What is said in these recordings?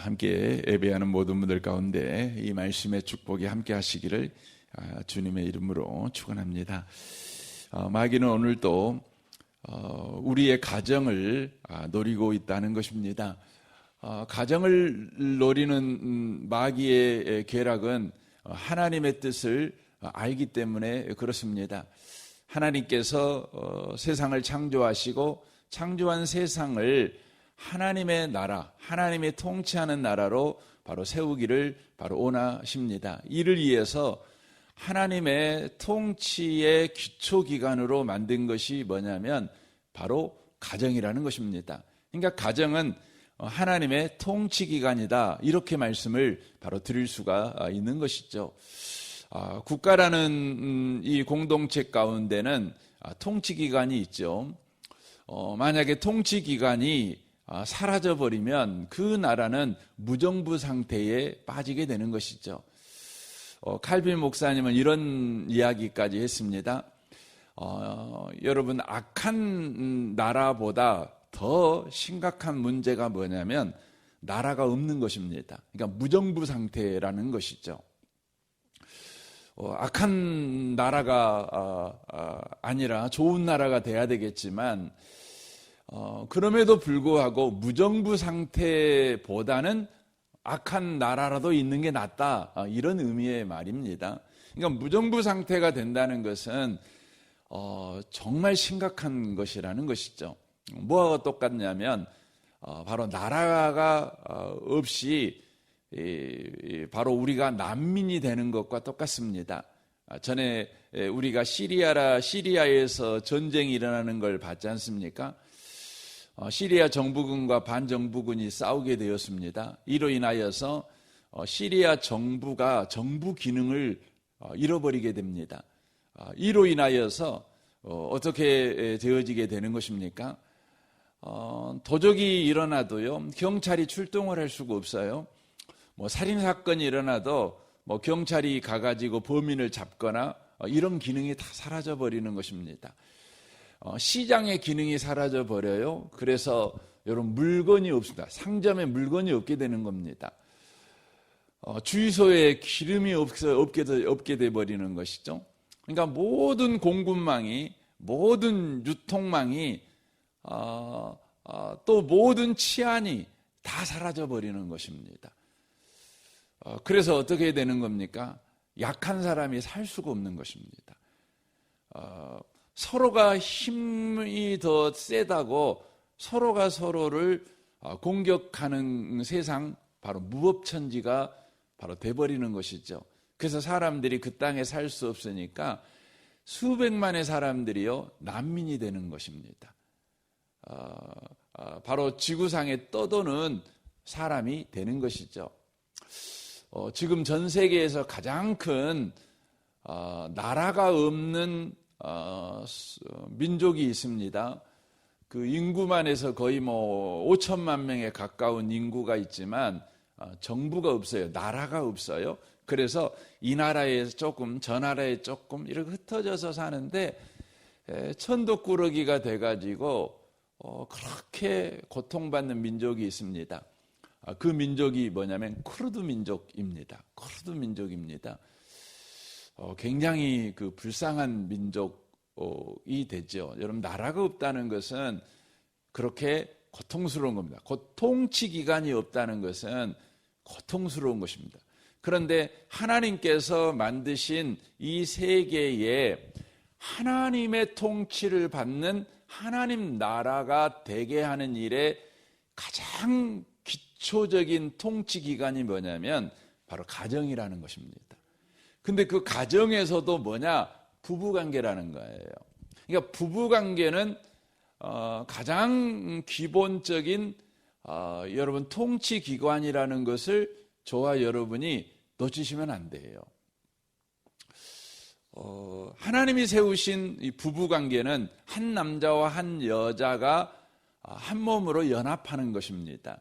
함께 예배하는 모든 분들 가운데 이 말씀의 축복이 함께 하시기를 주님의 이름으로 축원합니다. 마귀는 오늘도 우리의 가정을 노리고 있다는 것입니다. 가정을 노리는 마귀의 계략은 하나님의 뜻을 알기 때문에 그렇습니다. 하나님께서 세상을 창조하시고 창조한 세상을 하나님의 나라, 하나님의 통치하는 나라로 바로 세우기를 바로 원하십니다. 이를 위해서 하나님의 통치의 기초기관으로 만든 것이 뭐냐면 바로 가정이라는 것입니다. 그러니까 가정은 하나님의 통치기관이다, 이렇게 말씀을 바로 드릴 수가 있는 것이죠. 국가라는 이 공동체 가운데는 통치기관이 있죠. 만약에 통치기관이 사라져버리면 그 나라는 무정부 상태에 빠지게 되는 것이죠. 칼빈 목사님은 이런 이야기까지 했습니다. 여러분, 악한 나라보다 더 심각한 문제가 뭐냐면 나라가 없는 것입니다. 그러니까 무정부 상태라는 것이죠. 악한 나라가 아니라 좋은 나라가 돼야 되겠지만 그럼에도 불구하고 무정부 상태보다는 악한 나라라도 있는 게 낫다, 이런 의미의 말입니다. 그러니까 무정부 상태가 된다는 것은 정말 심각한 것이라는 것이죠. 뭐가 똑같냐면 바로 나라가 없이 바로 우리가 난민이 되는 것과 똑같습니다. 전에 우리가 시리아에서 전쟁이 일어나는 걸 봤지 않습니까? 시리아 정부군과 반정부군이 싸우게 되었습니다. 이로 인하여서 시리아 정부가 정부 기능을 잃어버리게 됩니다. 이로 인하여서 어떻게 되어지게 되는 것입니까? 도적이 일어나도요, 경찰이 출동을 할 수가 없어요. 살인사건이 일어나도 경찰이 가가지고 범인을 잡거나 이런 기능이 다 사라져버리는 것입니다. 시장의 기능이 사라져버려요. 그래서 여러분, 물건이 없습니다. 상점에 물건이 없게 되는 겁니다. 주유소에 기름이 없게 돼버리는 것이죠. 그러니까 모든 공급망이, 모든 유통망이, 또 모든 치안이 다 사라져버리는 것입니다. 그래서 어떻게 되는 겁니까? 약한 사람이 살 수가 없는 것입니다. 서로가 힘이 더 세다고 서로가 서로를 공격하는 세상, 바로 무법천지가 바로 돼버리는 것이죠. 그래서 사람들이 그 땅에 살 수 없으니까 수백만의 사람들이요, 난민이 되는 것입니다. 바로 지구상에 떠도는 사람이 되는 것이죠. 지금 전 세계에서 가장 큰 나라가 없는 민족이 있습니다. 그 인구만 해서 거의 5천만 명에 가까운 인구가 있지만 정부가 없어요. 나라가 없어요. 그래서 이 나라에 조금, 저 나라에 조금 이렇게 흩어져서 사는데 천독꾸러기가 돼가지고 그렇게 고통받는 민족이 있습니다. 그 민족이 뭐냐면 쿠르드 민족입니다. 쿠르드 민족입니다. 굉장히 그 불쌍한 민족이 되죠. 여러분, 나라가 없다는 것은 그렇게 고통스러운 겁니다. 통치 기관이 없다는 것은 고통스러운 것입니다. 그런데 하나님께서 만드신 이 세계에 하나님의 통치를 받는 하나님 나라가 되게 하는 일에 가장 기초적인 통치 기관이 뭐냐면 바로 가정이라는 것입니다. 근데 그 가정에서도 뭐냐? 부부관계라는 거예요. 그러니까 부부관계는 가장 기본적인 여러분 통치 기관이라는 것을 저와 여러분이 놓치시면 안 돼요. 하나님이 세우신 이 부부관계는 한 남자와 한 여자가 한 몸으로 연합하는 것입니다.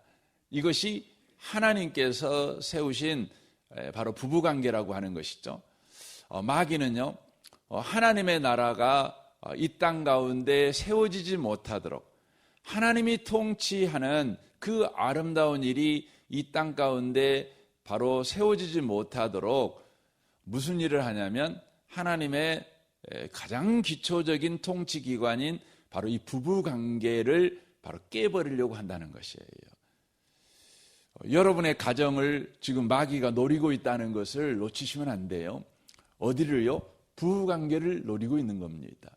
이것이 하나님께서 세우신 바로 부부관계라고 하는 것이죠. 마귀는요, 하나님의 나라가 이 땅 가운데 세워지지 못하도록 하나님이 통치하는 그 아름다운 일이 이 땅 가운데 바로 세워지지 못하도록 무슨 일을 하냐면 하나님의 가장 기초적인 통치기관인 바로 이 부부관계를 바로 깨버리려고 한다는 것이에요. 여러분의 가정을 지금 마귀가 노리고 있다는 것을 놓치시면 안 돼요. 어디를요? 부부관계를 노리고 있는 겁니다.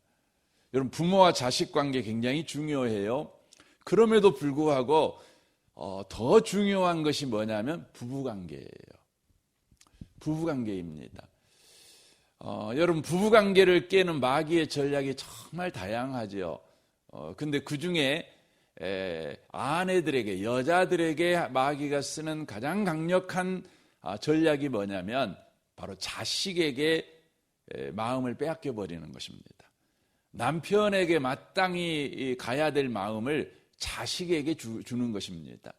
여러분, 부모와 자식 관계 굉장히 중요해요. 그럼에도 불구하고 더 중요한 것이 뭐냐면 부부관계예요. 부부관계입니다. 여러분, 부부관계를 깨는 마귀의 전략이 정말 다양하죠. 근데 그 중에 아내들에게, 여자들에게 마귀가 쓰는 가장 강력한 전략이 뭐냐면 바로 자식에게 마음을 빼앗겨 버리는 것입니다. 남편에게 마땅히 가야 될 마음을 자식에게 주는 것입니다.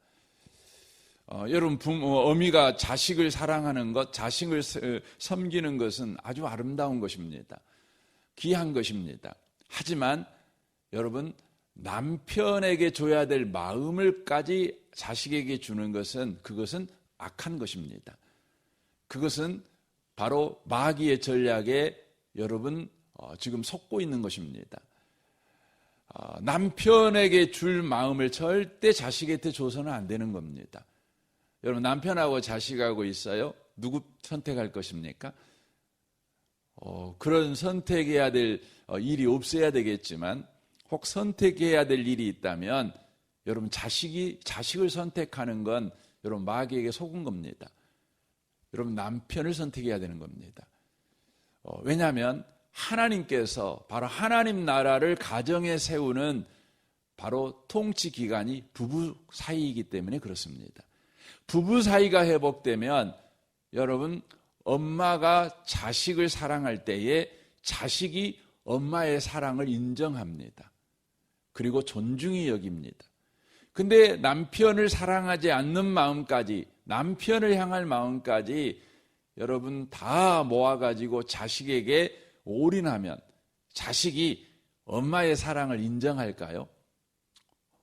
여러분, 어미가 자식을 사랑하는 것, 자식을 섬기는 것은 아주 아름다운 것입니다. 귀한 것입니다. 하지만 여러분, 남편에게 줘야 될 마음을까지 자식에게 주는 것은 그것은 악한 것입니다. 그것은 바로 마귀의 전략에 여러분 지금 속고 있는 것입니다. 남편에게 줄 마음을 절대 자식한테 줘서는 안 되는 겁니다. 여러분, 남편하고 자식하고 있어요. 누구 선택할 것입니까? 그런 선택해야 될 일이 없어야 되겠지만 혹 선택해야 될 일이 있다면 여러분, 자식을 선택하는 건 여러분 마귀에게 속은 겁니다. 여러분, 남편을 선택해야 되는 겁니다. 왜냐하면 하나님께서 바로 하나님 나라를 가정에 세우는 바로 통치 기관이 부부 사이이기 때문에 그렇습니다. 부부 사이가 회복되면 여러분, 엄마가 자식을 사랑할 때에 자식이 엄마의 사랑을 인정합니다. 그리고 존중히 여깁니다. 근데 남편을 사랑하지 않는 마음까지, 남편을 향할 마음까지 여러분 다 모아가지고 자식에게 올인하면 자식이 엄마의 사랑을 인정할까요?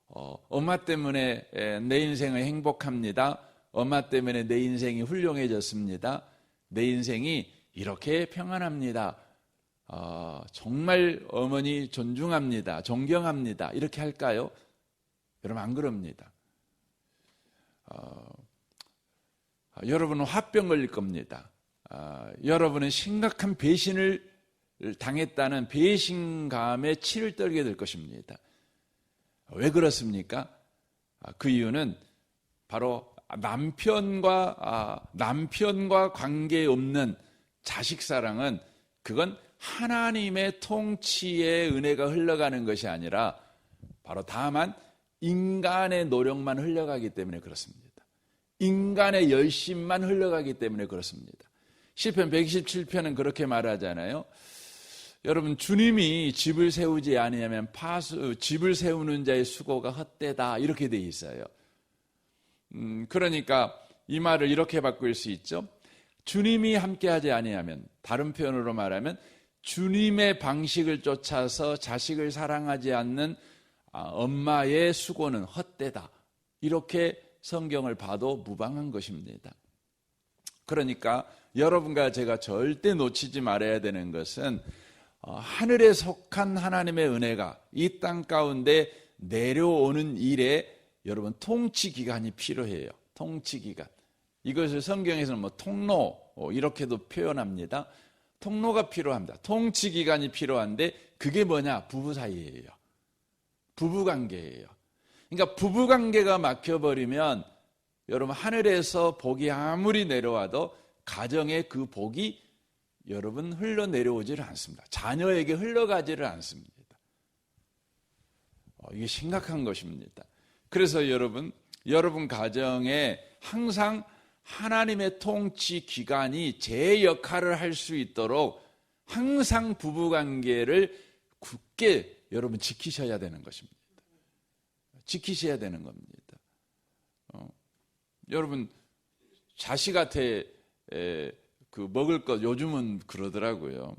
엄마 때문에 내 인생은 행복합니다. 엄마 때문에 내 인생이 훌륭해졌습니다. 내 인생이 이렇게 평안합니다. 정말 어머니 존중합니다. 존경합니다. 이렇게 할까요? 여러분, 안 그럽니다. 여러분은 화병 걸릴 겁니다. 여러분은 심각한 배신을 당했다는 배신감에 치를 떨게 될 것입니다. 왜 그렇습니까? 그 이유는 바로 남편과 관계없는 자식 사랑은 그건 하나님의 통치의 은혜가 흘러가는 것이 아니라 바로 다만 인간의 노력만 흘러가기 때문에 그렇습니다. 인간의 열심만 흘러가기 때문에 그렇습니다. 시편 127편은 그렇게 말하잖아요. 여러분, 주님이 집을 세우지 아니하면 집을 세우는 자의 수고가 헛되다, 이렇게 돼 있어요. 그러니까 이 말을 이렇게 바꿀 수 있죠. 주님이 함께하지 아니하면, 다른 표현으로 말하면 주님의 방식을 쫓아서 자식을 사랑하지 않는 엄마의 수고는 헛되다, 이렇게 성경을 봐도 무방한 것입니다. 그러니까 여러분과 제가 절대 놓치지 말아야 되는 것은 하늘에 속한 하나님의 은혜가 이 땅 가운데 내려오는 일에 여러분 통치기관이 필요해요. 통치기관. 이것을 성경에서는 통로 이렇게도 표현합니다. 통로가 필요합니다. 통치기관이 필요한데 그게 뭐냐? 부부 사이예요. 부부관계예요. 그러니까 부부관계가 막혀버리면 여러분, 하늘에서 복이 아무리 내려와도 가정에 그 복이 여러분 흘러내려오지를 않습니다. 자녀에게 흘러가지를 않습니다. 이게 심각한 것입니다. 그래서 여러분 가정에 항상 하나님의 통치 기관이 제 역할을 할 수 있도록 항상 부부관계를 굳게 여러분 지키셔야 되는 것입니다. 지키셔야 되는 겁니다. 여러분, 자식한테 그 먹을 것, 요즘은 그러더라고요.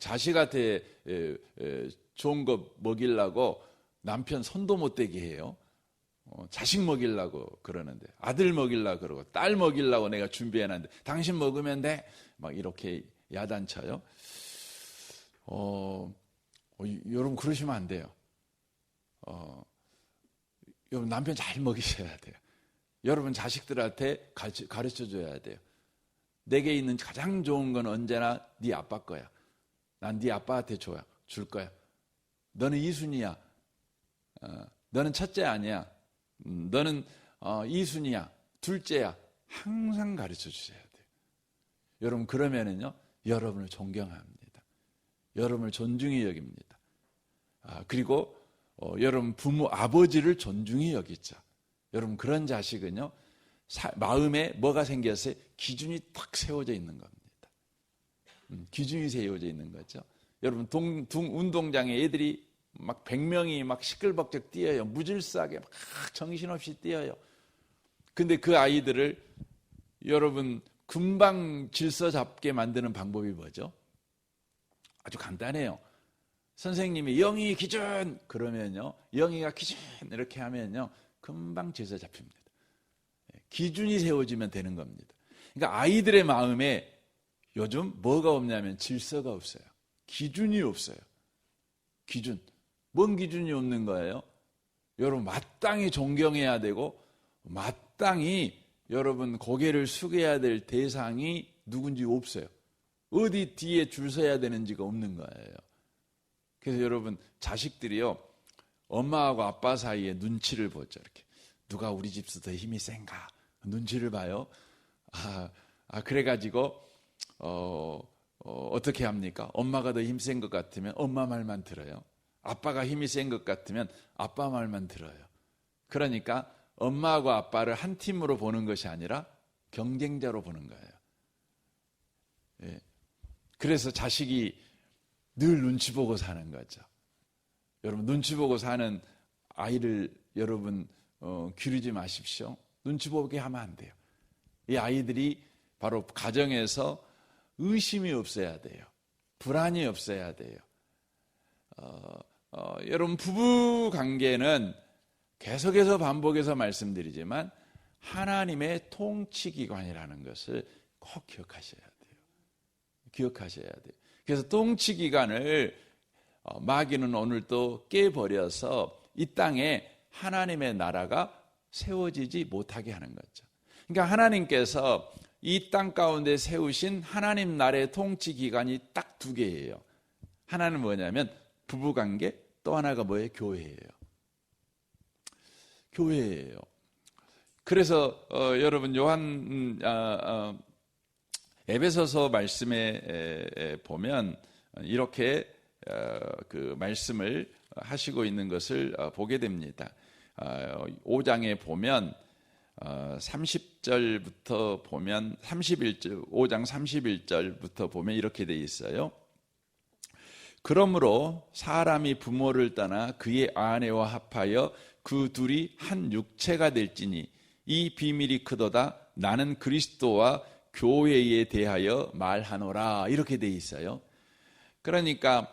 자식한테 좋은 거 먹이려고 남편 손도 못 대게 해요. 자식 먹이려고 그러는데, 아들 먹이려고 그러고 딸 먹이려고 내가 준비해놨는데 당신 먹으면 돼? 막 이렇게 야단쳐요. 여러분 그러시면 안 돼요. 여러분 남편 잘 먹이셔야 돼요. 여러분 자식들한테 가르쳐줘야 돼요. 내게 있는 가장 좋은 건 언제나 네 아빠 거야. 난 네 아빠한테 줄 거야. 너는 이순이야. 너는 첫째 아니야. 너는 이순이야. 둘째야. 항상 가르쳐 주셔야 돼요. 여러분 그러면은요, 여러분을 존경합니다. 여러분을 존중히 여깁니다. 그리고 여러분 부모 아버지를 존중히 여기죠. 여러분 그런 자식은요, 마음에 뭐가 생겼어요? 기준이 딱 세워져 있는 겁니다. 기준이 세워져 있는 거죠. 여러분 운동장에 애들이 막 100명이 막 시끌벅적 뛰어요. 무질서하게 막 정신없이 뛰어요. 근데 그 아이들을 여러분 금방 질서 잡게 만드는 방법이 뭐죠? 아주 간단해요. 선생님이 영희 기준 그러면요, 영희가 기준 이렇게 하면요 금방 질서 잡힙니다. 기준이 세워지면 되는 겁니다. 그러니까 아이들의 마음에 요즘 뭐가 없냐면 질서가 없어요. 기준이 없어요. 기준. 뭔 기준이 없는 거예요? 여러분 마땅히 존경해야 되고 마땅히 여러분 고개를 숙여야 될 대상이 누군지 없어요. 어디 뒤에 줄 서야 되는지가 없는 거예요. 그래서 여러분 자식들이요, 엄마하고 아빠 사이에 눈치를 보죠. 이렇게 누가 우리 집에서 더 힘이 센가 눈치를 봐요. 그래가지고 어떻게 합니까? 엄마가 더 힘 센 것 같으면 엄마 말만 들어요. 아빠가 힘이 센 것 같으면 아빠 말만 들어요. 그러니까 엄마하고 아빠를 한 팀으로 보는 것이 아니라 경쟁자로 보는 거예요. 예. 그래서 자식이 늘 눈치 보고 사는 거죠. 여러분 눈치 보고 사는 아이를 여러분 기르지 마십시오. 눈치 보게 하면 안 돼요. 이 아이들이 바로 가정에서 의심이 없어야 돼요. 불안이 없어야 돼요. 여러분 부부 관계는 계속해서 반복해서 말씀드리지만 하나님의 통치기관이라는 것을 꼭 기억하셔야 돼요. 기억하셔야 돼요. 그래서 통치기관을 마귀는 오늘 또 깨버려서 이 땅에 하나님의 나라가 세워지지 못하게 하는 거죠. 그러니까 하나님께서 이 땅 가운데 세우신 하나님 나라의 통치기관이 딱 두 개예요. 하나는 뭐냐면 부부관계, 또 하나가 뭐예요? 교회예요. 교회예요. 그래서 여러분 에베소서 말씀에 보면 이렇게 그 말씀을 하시고 있는 것을 보게 됩니다. 5장에 보면 30절부터 보면 31절, 5장 31절부터 보면 이렇게 돼 있어요. 그러므로 사람이 부모를 떠나 그의 아내와 합하여 그 둘이 한 육체가 될지니 이 비밀이 크도다. 나는 그리스도와 교회에 대하여 말하노라. 이렇게 돼 있어요. 그러니까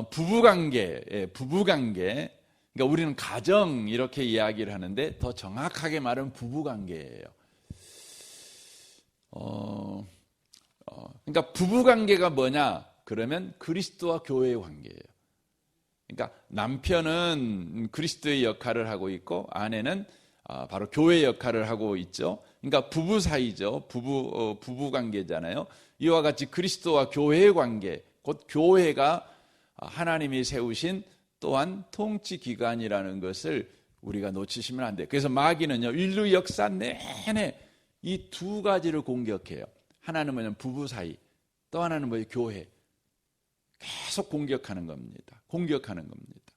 부부관계, 그러니까 우리는 가정 이렇게 이야기를 하는데 더 정확하게 말하면 부부관계예요. 그러니까 부부관계가 뭐냐? 그러면 그리스도와 교회의 관계예요. 그러니까 남편은 그리스도의 역할을 하고 있고 아내는 바로 교회의 역할을 하고 있죠. 그러니까 부부 사이죠. 부부 관계잖아요. 이와 같이 그리스도와 교회의 관계, 곧 교회가 하나님이 세우신 또한 통치기관이라는 것을 우리가 놓치시면 안 돼요. 그래서 마귀는요, 인류 역사 내내 이 두 가지를 공격해요. 하나는 뭐냐면 부부 사이, 또 하나는 뭐예요? 교회. 계속 공격하는 겁니다. 공격하는 겁니다.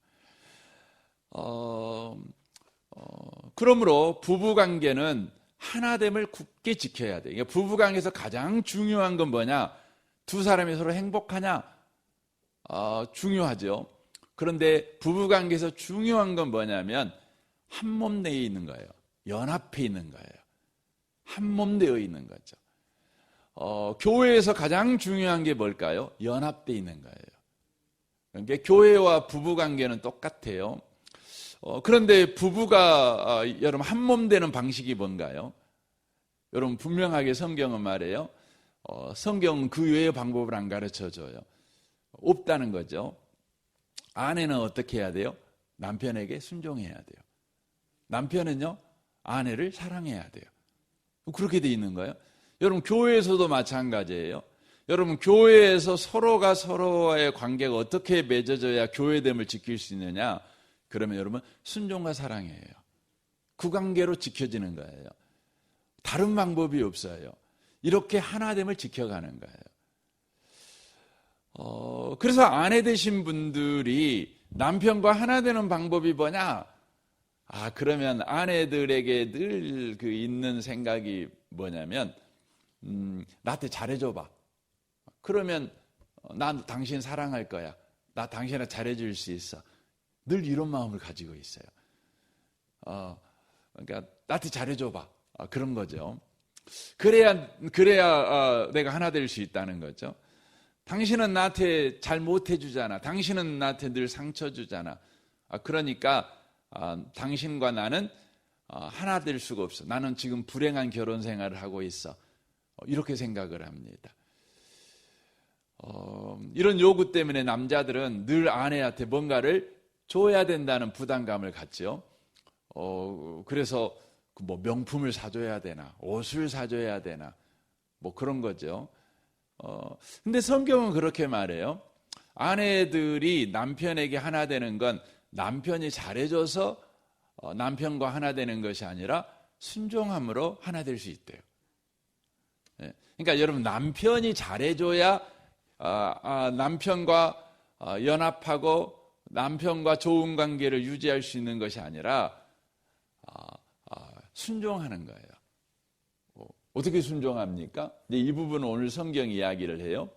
그러므로 부부관계는 하나됨을 굳게 지켜야 돼요. 그러니까 부부관계에서 가장 중요한 건 뭐냐? 두 사람이 서로 행복하냐? 중요하죠. 그런데 부부관계에서 중요한 건 뭐냐면 한 몸 내에 있는 거예요. 연합해 있는 거예요. 한 몸 되어 있는 거죠. 교회에서 가장 중요한 게 뭘까요? 연합되어 있는 거예요. 그러니까 교회와 부부관계는 똑같아요. 그런데 부부가 여러분 한 몸 되는 방식이 뭔가요? 여러분 분명하게 성경은 말해요. 성경은 그 외의 방법을 안 가르쳐 줘요. 없다는 거죠. 아내는 어떻게 해야 돼요? 남편에게 순종해야 돼요. 남편은요, 아내를 사랑해야 돼요. 그렇게 돼 있는 거예요. 여러분 교회에서도 마찬가지예요. 여러분 교회에서 서로가 서로의 관계가 어떻게 맺어져야 교회됨을 지킬 수 있느냐? 그러면 여러분 순종과 사랑이에요. 그 관계로 지켜지는 거예요. 다른 방법이 없어요. 이렇게 하나됨을 지켜가는 거예요. 그래서 아내 되신 분들이 남편과 하나 되는 방법이 뭐냐? 그러면 아내들에게 늘 그 있는 생각이 뭐냐면, 나한테 잘해줘봐. 그러면 난 당신 사랑할 거야. 나 당신한테 잘해줄 수 있어. 늘 이런 마음을 가지고 있어요. 그러니까 나한테 잘해줘봐. 그런 거죠. 그래야 내가 하나 될 수 있다는 거죠. 당신은 나한테 잘 못해주잖아. 당신은 나한테 늘 상처 주잖아. 그러니까 당신과 나는 하나 될 수가 없어. 나는 지금 불행한 결혼 생활을 하고 있어. 이렇게 생각을 합니다. 이런 요구 때문에 남자들은 늘 아내한테 뭔가를 줘야 된다는 부담감을 갖죠. 그래서 뭐 명품을 사줘야 되나, 옷을 사줘야 되나, 뭐 그런 거죠. 근데 성경은 그렇게 말해요. 아내들이 남편에게 하나 되는 건 남편이 잘해줘서 남편과 하나 되는 것이 아니라 순종함으로 하나 될 수 있대요. 그러니까 여러분 남편이 잘해줘야 남편과 연합하고 남편과 좋은 관계를 유지할 수 있는 것이 아니라 순종하는 거예요. 어떻게 순종합니까? 이 부분은 오늘 성경 이야기를 해요.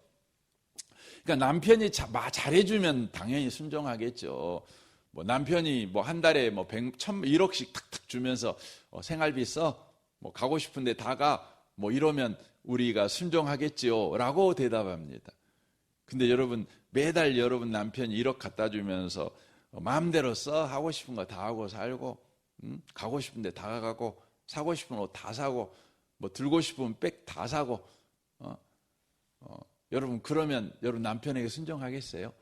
그러니까 남편이 잘해주면 당연히 순종하겠죠. 뭐 남편이 뭐 한 달에 뭐 100, 1000, 1억씩 탁탁 주면서 생활비 써, 뭐 가고 싶은데 다 가, 뭐 이러면 우리가 순종하겠지요 라고 대답합니다. 근데 여러분 매달 여러분 남편이 1억 갖다 주면서 마음대로 써, 하고 싶은 거 다 하고 살고, 가고 싶은데 다 가고, 사고 싶은 옷 다 사고, 뭐 들고 싶으면 백 다 사고, 여러분 그러면 여러분 남편에게 순종하겠어요?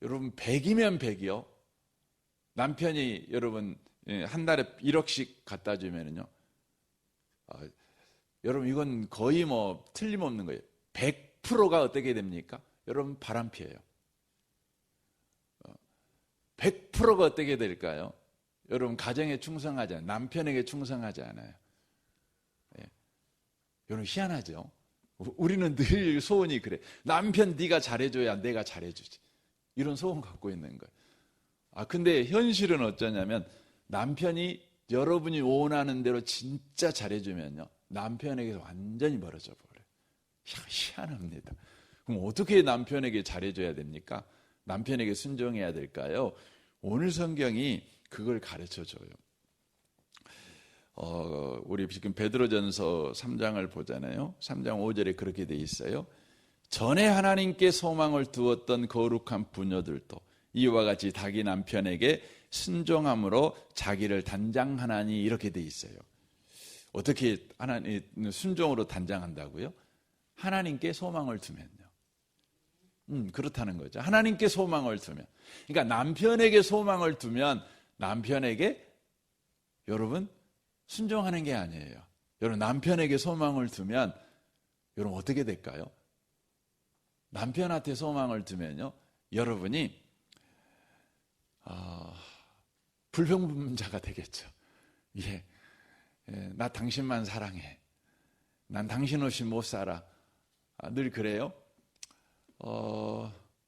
여러분 100이면 100이요. 남편이 여러분 한 달에 1억씩 갖다 주면은요. 여러분 이건 거의 뭐 틀림없는 거예요. 100%가 어떻게 됩니까? 여러분 바람피예요. 100%가 어떻게 될까요? 여러분 가정에 충성하지 않아요. 남편에게 충성하지 않아요. 여러분 희한하죠? 우리는 늘 소원이 그래. 남편 네가 잘해줘야 내가 잘해주지. 이런 소원 갖고 있는 거예요. 근데 현실은 어쩌냐면 남편이 여러분이 원하는 대로 진짜 잘해주면요. 남편에게서 완전히 멀어져 버려요. 희한합니다. 그럼 어떻게 남편에게 잘해줘야 됩니까? 남편에게 순종해야 될까요? 오늘 성경이 그걸 가르쳐줘요. 우리 지금 베드로전서 3장을 보잖아요. 3장 5절에 그렇게 돼 있어요. 전에 하나님께 소망을 두었던 거룩한 부녀들도 이와 같이 자기 남편에게 순종함으로 자기를 단장하나니 이렇게 돼 있어요. 어떻게 하나님 순종으로 단장한다고요? 하나님께 소망을 두면요. 그렇다는 거죠. 하나님께 소망을 두면. 그러니까 남편에게 소망을 두면 남편에게 여러분 순종하는 게 아니에요. 여러분 남편에게 소망을 두면 여러분 어떻게 될까요? 남편한테 소망을 두면요. 여러분이 불평불만자가 되겠죠. 나 당신만 사랑해. 난 당신 없이 못 살아. 늘 그래요.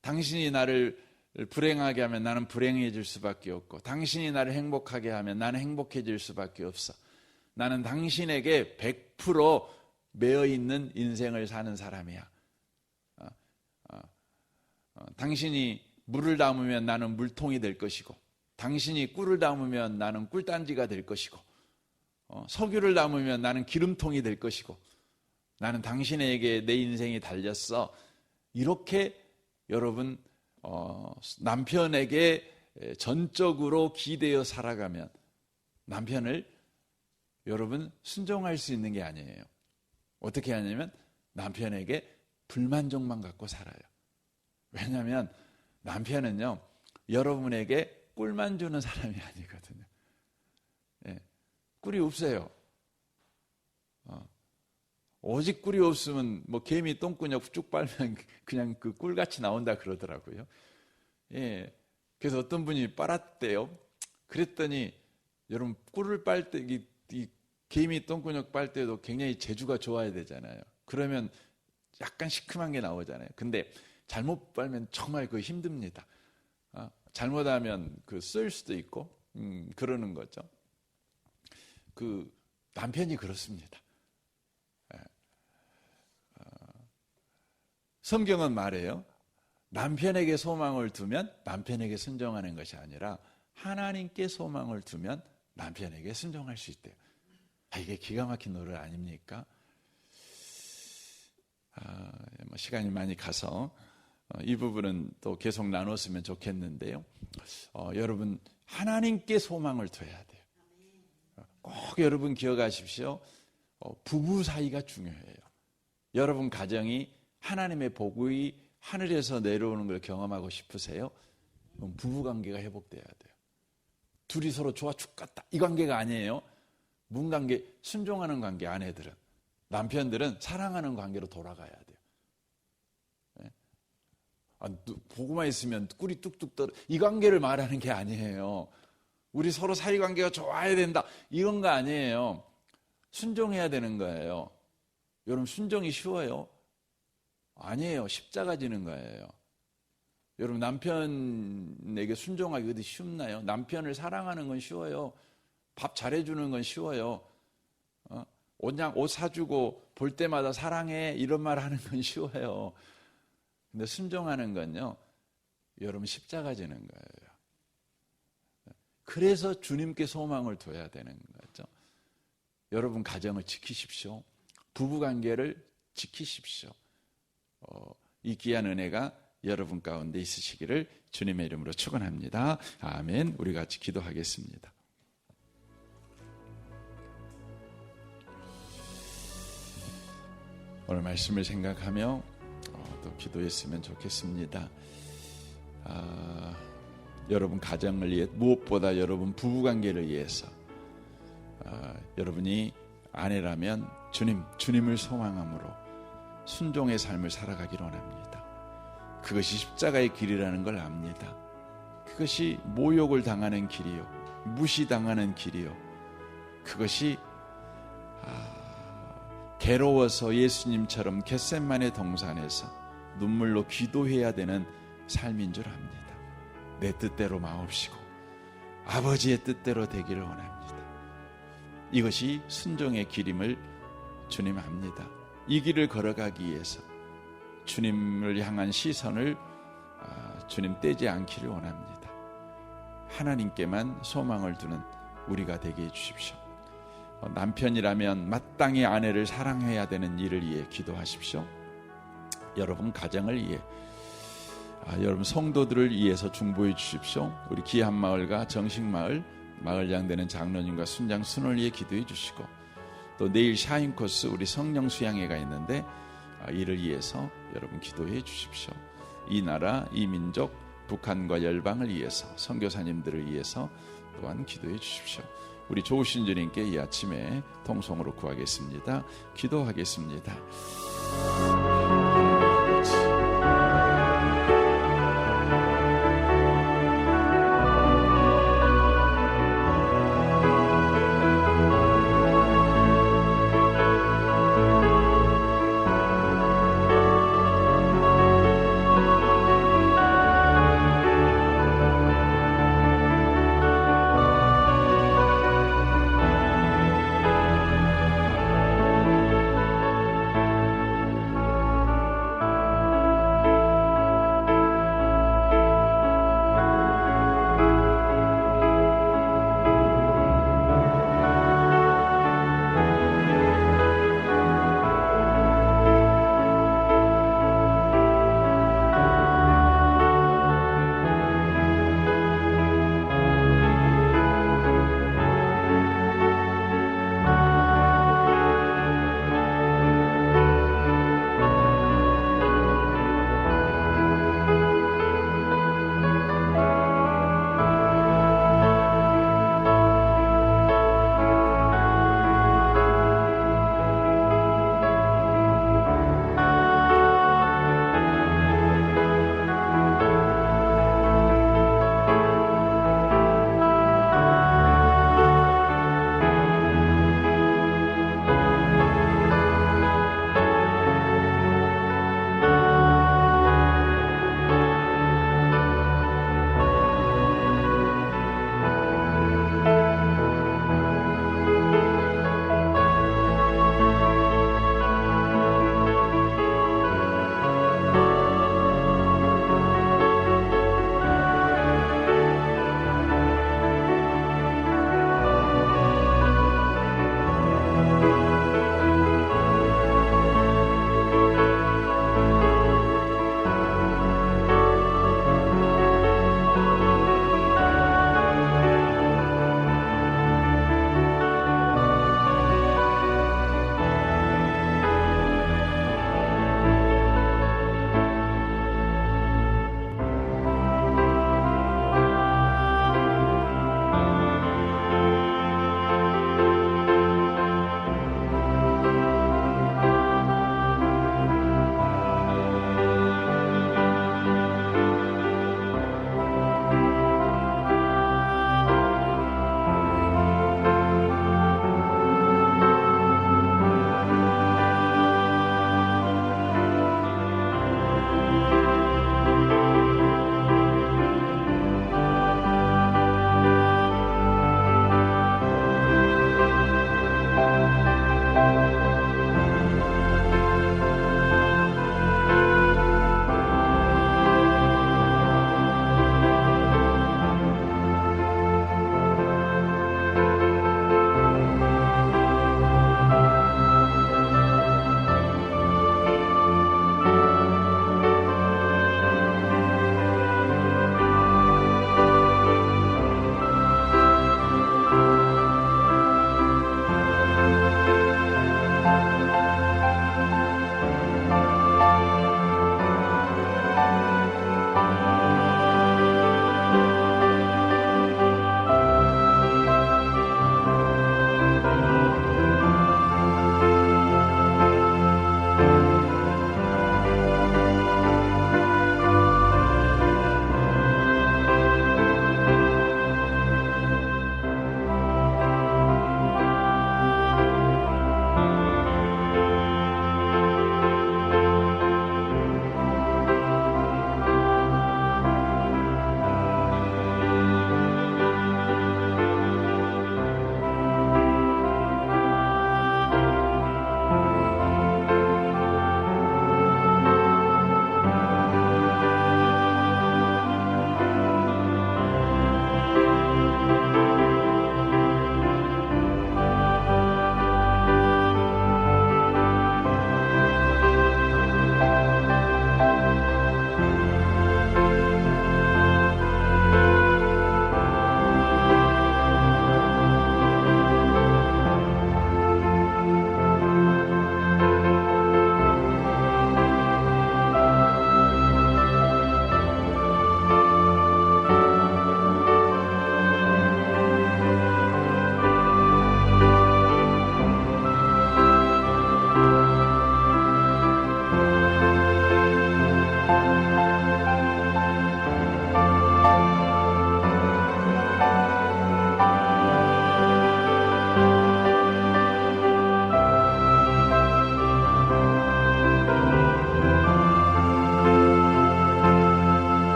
당신이 나를 불행하게 하면 나는 불행해질 수밖에 없고 당신이 나를 행복하게 하면 나는 행복해질 수밖에 없어. 나는 당신에게 100% 매어있는 인생을 사는 사람이야. 당신이 물을 담으면 나는 물통이 될 것이고 당신이 꿀을 담으면 나는 꿀단지가 될 것이고 석유를 담으면 나는 기름통이 될 것이고 나는 당신에게 내 인생이 달렸어. 이렇게 여러분 남편에게 전적으로 기대어 살아가면 남편을 여러분 순종할 수 있는 게 아니에요. 어떻게 하냐면 남편에게 불만족만 갖고 살아요. 왜냐하면 남편은요 여러분에게 꿀만 주는 사람이 아니거든요. 꿀이 없어요. 오직 꿀이 없으면 뭐 개미 똥구녕 쭉 빨면 그냥 그 꿀같이 나온다 그러더라고요. 그래서 어떤 분이 빨았대요. 그랬더니 여러분 꿀을 빨 때 이 개미 똥구녕 빨 때도 굉장히 재주가 좋아야 되잖아요. 그러면 약간 시큼한 게 나오잖아요. 근데 잘못 빨면 정말 그거 힘듭니다. 잘못하면 그 쓸 수도 있고 그러는 거죠. 그 남편이 그렇습니다. 성경은 말해요. 남편에게 소망을 두면 남편에게 순종하는 것이 아니라 하나님께 소망을 두면 남편에게 순종할 수 있대요. 이게 기가 막힌 노래 아닙니까? 뭐 시간이 많이 가서 이 부분은 또 계속 나눴으면 좋겠는데요. 여러분 하나님께 소망을 둬야 돼요. 꼭 여러분 기억하십시오. 부부 사이가 중요해요. 여러분 가정이 하나님의 복이 하늘에서 내려오는 걸 경험하고 싶으세요? 그럼 부부 관계가 회복돼야 돼요. 둘이 서로 좋아 죽겠다 이 관계가 아니에요. 문 관계, 순종하는 관계. 아내들은, 남편들은 사랑하는 관계로 돌아가야 돼요. 보고만 있으면 꿀이 뚝뚝 떨어. 이 관계를 말하는 게 아니에요. 우리 서로 사이관계가 좋아야 된다 이런 거 아니에요. 순종해야 되는 거예요. 여러분 순종이 쉬워요? 아니에요. 십자가 지는 거예요. 여러분 남편에게 순종하기 어디 쉽나요? 남편을 사랑하는 건 쉬워요. 밥 잘해주는 건 쉬워요. 옷 사주고 볼 때마다 사랑해 이런 말 하는 건 쉬워요. 근데 순종하는 건요 여러분 십자가 지는 거예요. 그래서 주님께 소망을 둬야 되는 거죠. 여러분 가정을 지키십시오. 부부관계를 지키십시오. 이 귀한 은혜가 여러분 가운데 있으시기를 주님의 이름으로 축원합니다. 아멘. 우리 같이 기도하겠습니다. 오늘 말씀을 생각하며 또 기도했으면 좋겠습니다. 여러분 가정을 위해 무엇보다 여러분 부부관계를 위해서 여러분이 아내라면 주님을 소망함으로 순종의 삶을 살아가기를 원합니다. 그것이 십자가의 길이라는 걸 압니다. 그것이 모욕을 당하는 길이요 무시당하는 길이요 그것이 괴로워서 예수님처럼 겟세마네 동산에서 눈물로 기도해야 되는 삶인 줄 압니다. 내 뜻대로 마옵시고 아버지의 뜻대로 되기를 원합니다. 이것이 순종의 길임을 주님 압니다. 이 길을 걸어가기 위해서 주님을 향한 시선을 주님 떼지 않기를 원합니다. 하나님께만 소망을 두는 우리가 되게 해주십시오. 남편이라면 마땅히 아내를 사랑해야 되는 일을 위해 기도하십시오. 여러분 가정을 위해 여러분 성도들을 위해서 중보해 주십시오. 우리 기한마을과 정식마을 마을장 되는 장로님과 순장 순을 위해 기도해 주시고 또 내일 샤인 코스 우리 성령 수양회가 있는데 이를 위해서 여러분 기도해 주십시오. 이 나라 이 민족 북한과 열방을 위해서 선교사님들을 위해서 또한 기도해 주십시오. 우리 좋으신 주님께 이 아침에 통성으로 구하겠습니다. 기도하겠습니다.